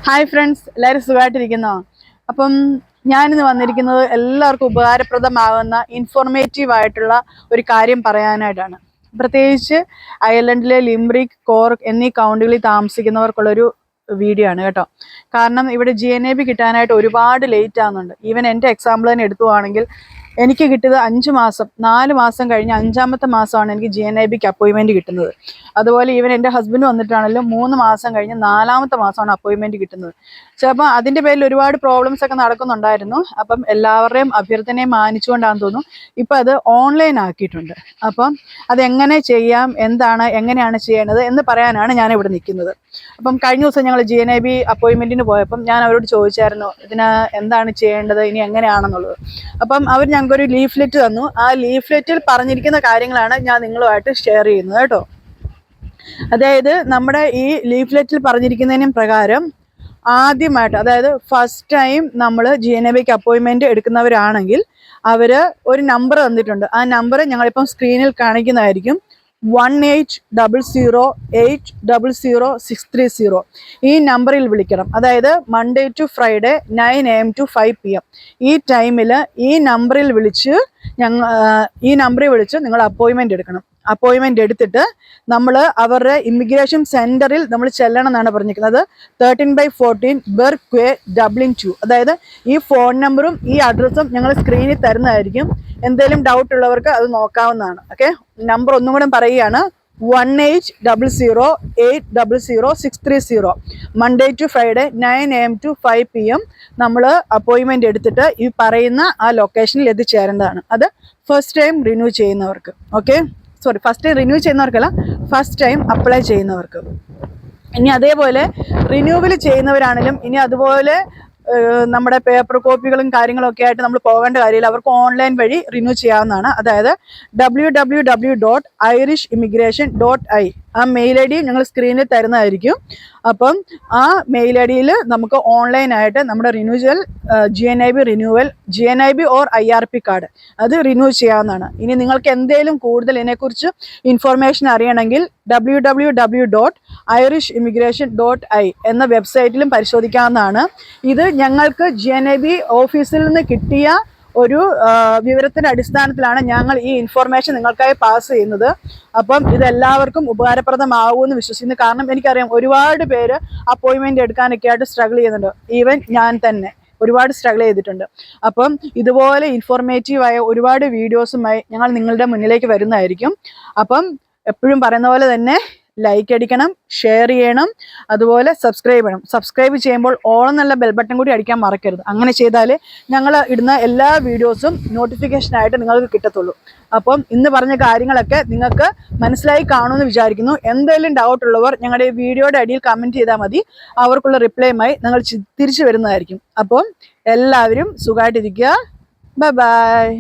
Hi friends, എല്ലാവരും സുഖമായിട്ടിരിക്കുന്നോ? അപ്പം ഞാനിന്ന് വന്നിരിക്കുന്നത് എല്ലാവർക്കും ഉപകാരപ്രദമാകുന്ന ഇൻഫോർമേറ്റീവ് ആയിട്ടുള്ള ഒരു കാര്യം പറയാനായിട്ടാണ്. പ്രത്യേകിച്ച് അയർലൻഡിലെ ലിംബ്രിക്, കോർക്ക് എന്നീ കൗണ്ടികളിൽ താമസിക്കുന്നവർക്കുള്ളൊരു വീഡിയോ ആണ് കേട്ടോ. കാരണം ഇവിടെ GNAB കിട്ടാനായിട്ട് ഒരുപാട് ലേറ്റ് ആകുന്നുണ്ട്. ഈവൻ എൻ്റെ എക്സാമ്പിൾ തന്നെ എടുത്തുവാണെങ്കിൽ എനിക്ക് കിട്ടിയത് 5 മാസം, 4 മാസം കഴിഞ്ഞ് 5ാമത്തെ മാസമാണ് എനിക്ക് GNABക്ക് അപ്പോയിൻമെൻറ്റ് കിട്ടുന്നത്. അതുപോലെ ഈവൻ എൻ്റെ ഹസ്ബൻഡ് വന്നിട്ടാണെങ്കിലും 3 മാസം കഴിഞ്ഞ് 4ാമത്തെ മാസമാണ് അപ്പോയിൻമെൻറ്റ് കിട്ടുന്നത്. ചിലപ്പോൾ അതിൻ്റെ പേരിൽ ഒരുപാട് പ്രോബ്ലംസ് ഒക്കെ നടക്കുന്നുണ്ടായിരുന്നു. അപ്പം എല്ലാവരുടെയും അഭ്യർത്ഥനയെ മാനിച്ചുകൊണ്ടാണെന്ന് തോന്നുന്നു ഇപ്പം അത് ഓൺലൈൻ ആക്കിയിട്ടുണ്ട്. അപ്പം അതെങ്ങനെ ചെയ്യാം, എങ്ങനെയാണ് ചെയ്യേണ്ടത് എന്ന് പറയാനാണ് ഞാൻ ഇവിടെ നിൽക്കുന്നത്. അപ്പം കഴിഞ്ഞ ദിവസം ഞങ്ങൾ GNAB അപ്പോയിൻമെൻറ്റിന് പോയപ്പം ഞാൻ അവരോട് ചോദിച്ചായിരുന്നു ഇതിന് എന്താണ് ചെയ്യേണ്ടത്, ഇനി എങ്ങനെയാണെന്നുള്ളത്. അപ്പം അവർ ഞങ്ങൾക്കൊരു ലീഫ്ലെറ്റ് തന്നു. ആ ലീഫ്ലെറ്റിൽ പറഞ്ഞിരിക്കുന്ന കാര്യങ്ങളാണ് ഞാൻ നിങ്ങളുമായിട്ട് ഷെയർ ചെയ്യുന്നത് കേട്ടോ. അതായത് നമ്മുടെ ഈ ലീഫ്ലെറ്റിൽ പറഞ്ഞിരിക്കുന്നതിനും പ്രകാരം ആദ്യമായിട്ട്, അതായത് ഫസ്റ്റ് ടൈം നമ്മൾ GNABക്ക് അപ്പോയിൻമെൻറ്റ് എടുക്കുന്നവരാണെങ്കിൽ അവർ ഒരു നമ്പർ തന്നിട്ടുണ്ട്. ആ നമ്പർ ഞങ്ങളിപ്പം സ്ക്രീനിൽ കാണിക്കുന്നതായിരിക്കും. 1800800630. ഈ നമ്പറിൽ വിളിക്കണം. അതായത് Monday to Friday 9 AM to 5 PM ഈ ടൈമിൽ ഈ നമ്പറിൽ വിളിച്ച് നിങ്ങൾ അപ്പോയിൻമെൻറ്റ് എടുക്കണം. അപ്പോയിൻമെൻറ്റ് എടുത്തിട്ട് നമ്മൾ അവരുടെ ഇമിഗ്രേഷൻ സെൻറ്ററിൽ നമ്മൾ ചെല്ലണം എന്നാണ് പറഞ്ഞിരിക്കുന്നത്. 13/14 ബെർക്ക് വേ, ഡബ്ലിൻ 2. അതായത് ഈ ഫോൺ നമ്പറും ഈ അഡ്രസ്സും ഞങ്ങൾ സ്ക്രീനിൽ തരുന്നതായിരിക്കും. എന്തെങ്കിലും ഡൗട്ട് ഉള്ളവർക്ക് അത് നോക്കാവുന്നതാണ്. ഓക്കെ, നമ്പർ ഒന്നും കൂടെ പറയുകയാണ്. 1800800630. Monday to Friday 9 AM to 5 PM നമ്മൾ അപ്പോയിൻമെൻറ്റ് എടുത്തിട്ട് ഈ പറയുന്ന ആ ലൊക്കേഷനിൽ എത്തിച്ചേരേണ്ടതാണ്. അത് ഫസ്റ്റ് ടൈം റിന്യൂ ചെയ്യുന്നവർക്ക്. ഫസ്റ്റ് ടൈം റിന്യൂ ചെയ്യുന്നവർക്കല്ല, ഫസ്റ്റ് ടൈം അപ്ലൈ ചെയ്യുന്നവർക്ക്. ഇനി അതേപോലെ റിന്യൂവൽ ചെയ്യുന്നവരാണെങ്കിലും ഇനി അതുപോലെ നമ്മുടെ പേപ്പർ കോപ്പികളും കാര്യങ്ങളൊക്കെ ആയിട്ട് നമ്മൾ പോകേണ്ട കാര്യമില്ല. അവർക്ക് ഓൺലൈൻ വഴി റിന്യൂ ചെയ്യാവുന്നതാണ്. അതായത് www.irishimmigration.i ആ മെയിൽ ID ഞങ്ങൾ സ്ക്രീനിൽ തരുന്നതായിരിക്കും. അപ്പം ആ മെയിൽ IDയിൽ നമുക്ക് ഓൺലൈനായിട്ട് നമ്മുടെ renewal GNAB or IRP card അത് റിന്യൂ ചെയ്യാവുന്നതാണ്. ഇനി നിങ്ങൾക്ക് എന്തെങ്കിലും കൂടുതൽ ഇതിനെക്കുറിച്ച് ഇൻഫോർമേഷൻ അറിയണമെങ്കിൽ www.irishimmigration.i എന്ന വെബ്സൈറ്റിലും പരിശോധിക്കാവുന്നതാണ്. ഇത് ഞങ്ങൾക്ക് GNAB ഓഫീസിൽ നിന്ന് കിട്ടിയ ഒരു വിവരത്തിൻ്റെ അടിസ്ഥാനത്തിലാണ് ഞങ്ങൾ ഈ ഇൻഫോർമേഷൻ നിങ്ങൾക്കായി പാസ് ചെയ്യുന്നത്. അപ്പം ഇതെല്ലാവർക്കും ഉപകാരപ്രദമാകുമെന്ന് വിശ്വസിക്കുന്നു. കാരണം എനിക്കറിയാം ഒരുപാട് പേര് അപ്പോയിൻമെൻറ്റ് എടുക്കാനൊക്കെ ആയിട്ട് സ്ട്രഗിൾ ചെയ്യുന്നുണ്ട്. ഈവൻ ഞാൻ തന്നെ ഒരുപാട് സ്ട്രഗിൾ ചെയ്തിട്ടുണ്ട്. അപ്പം ഇതുപോലെ ഇൻഫോർമേറ്റീവായ ഒരുപാട് വീഡിയോസുമായി ഞങ്ങൾ നിങ്ങളുടെ മുന്നിലേക്ക് വരുന്നതായിരിക്കും. അപ്പം എപ്പോഴും പറയുന്ന പോലെ തന്നെ ലൈക്ക് അടിക്കണം, ഷെയർ ചെയ്യണം, അതുപോലെ സബ്സ്ക്രൈബ് ചെയ്യണം. സബ്സ്ക്രൈബ് ചെയ്യുമ്പോൾ ഓൾ എന്നുള്ള ബെൽ ബട്ടൺ കൂടി അടിക്കാൻ മറക്കരുത്. അങ്ങനെ ചെയ്താൽ ഞങ്ങൾ ഇടുന്ന എല്ലാ വീഡിയോസും നോട്ടിഫിക്കേഷനായിട്ട് നിങ്ങൾക്ക് കിട്ടത്തുള്ളൂ. അപ്പം ഇന്ന് പറഞ്ഞ കാര്യങ്ങളൊക്കെ നിങ്ങൾക്ക് മനസ്സിലായി കാണുമെന്ന് വിചാരിക്കുന്നു. എന്തെങ്കിലും ഡൗട്ട് ഉള്ളവർ ഞങ്ങളുടെ ഈ വീഡിയോയുടെ അടിയിൽ കമൻറ്റ് ചെയ്താൽ മതി. അവർക്കുള്ള റിപ്ലൈയുമായി ഞങ്ങൾ തിരിച്ചു വരുന്നതായിരിക്കും. അപ്പം എല്ലാവരും സുഖമായിട്ടിരിക്കുക. ബൈ.